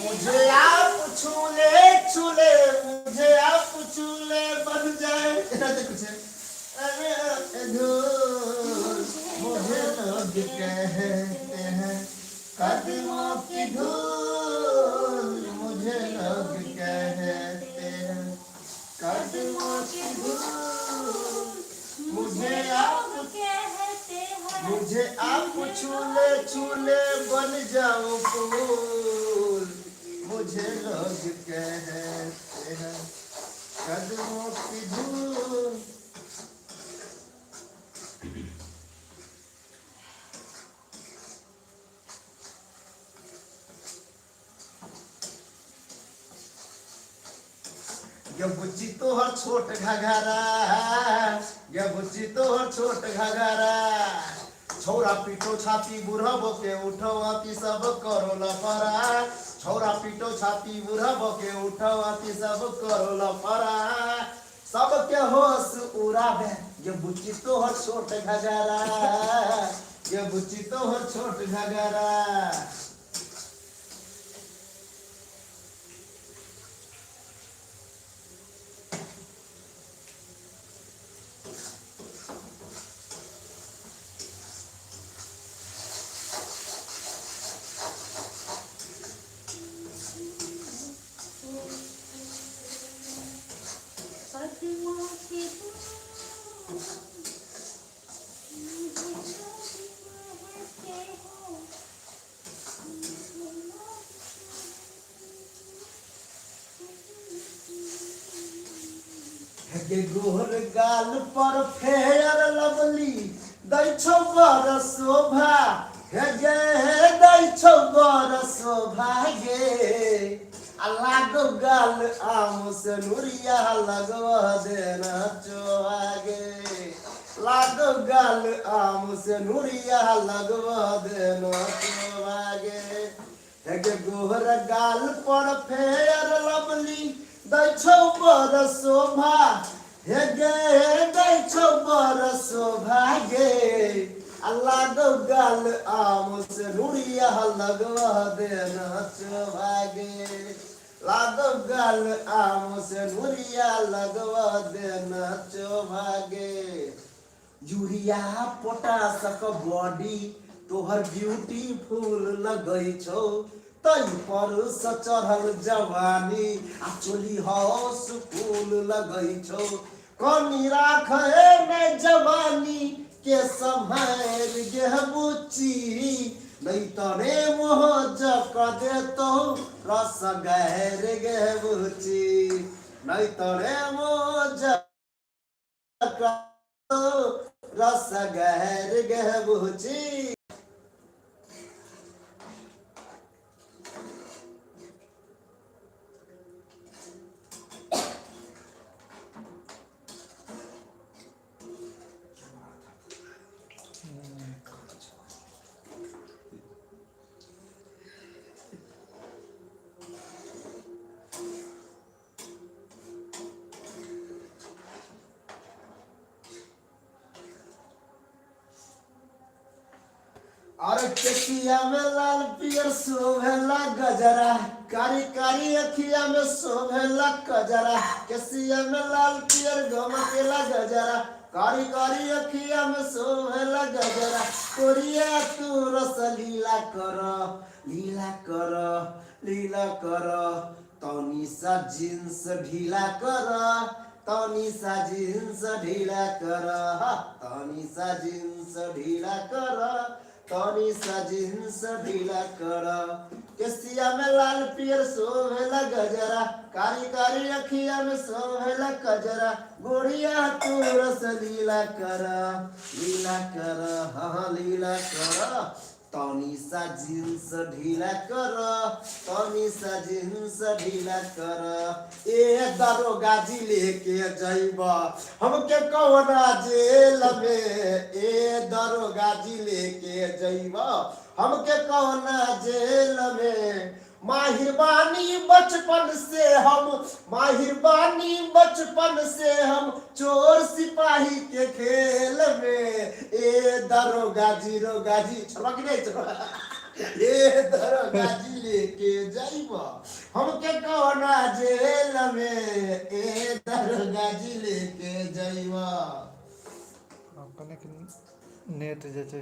मुझे आप छूले छूले मुझे आप छूले बन जाए ऐसे कुछ है। अरे धूल मुझे लोग कहते हैं कदमों की धूल मुझे लोग कहते हैं कदमों की धूल मुझे आप छूले छूले बन जाऊं फूल मुझे लोग कहते हैं कदमों की धूल। ये बुच्ची तो हर छोट घघरा ये बुच्ची तो हर छोट घघरा छौरा पीटो छाती बुढ़ा बके उठो आती सब करो लफरा छौरा पीटो छाती बुढ़ा बके उठो आती सब करो लफरा सबके होश उड़ाबे ये बुच्ची तो हर छोट घघरा ये बुच्ची तो हर छोट घघरा। गोर गाल पर फेयर लवली दै छौ बर शोभा हे गे दै छौ बर शोभा गे लागो गाल आम से नुरिया लगवा देना चोहागे लागो गाल आम से नुरिया लगवा देना चोहागे हे गे गोर गाल पर फेयर लवली दै छौ बर शोभा हे गे दै छौ बर शोभा गे लागो गाल आम से नुरिया लगवा देना चोभागे लागो गाल आम से नुरिया लगवा देना चोभागे। यूरिया पोटास का बॉडी तोहर ब्यूटीफुल लगई छौ तई पर चढ़ल जवानी आ चोली हौस फूल लगई छौ कनी राख में जवानी के संभाल गे बुच्ची नहीं तरे मोह जक दे तो रस गहर गे बुच्ची नहीं तरे मोह जक रस गहर गे बुच्ची। और केसिया में लाल पियर शोभेला गजरा कारी कारी अखिया में शोभेला कजरा केसिया में लाल पियर गमकेला गजरा कारी कारी अखिया में शोभेला गजरा कोरिया तू रस लीला कर लीला कर तनी सा जींस ढीला कर तनी सा जींस ढीला कर तनी सा जींस ढीला कर तनी सा जींस ढीला कर केसिया में लाल पियर शोभेला गजरा कारी कारी अखिया में शोभेला कजरा गोरिया तू रस लीला कर हाँ लीला कर तनी सा जींस ढीला कर तनी सा जींस ढीला कर। ए दरोगा जी लेके जाइबा हमके कौना जेल में ए दरोगा जी लेके जाइबा हमके कौना जेल में माहिरबानी बचपन से हम चोर सिपाही के खेल में ए दरोगा जी चलो कि नहीं चलो ए दरोगा जी लेके जाइबा हमके कौना जेल में ए दरोगा जी लेके जाइबा अपने के नेट जे छै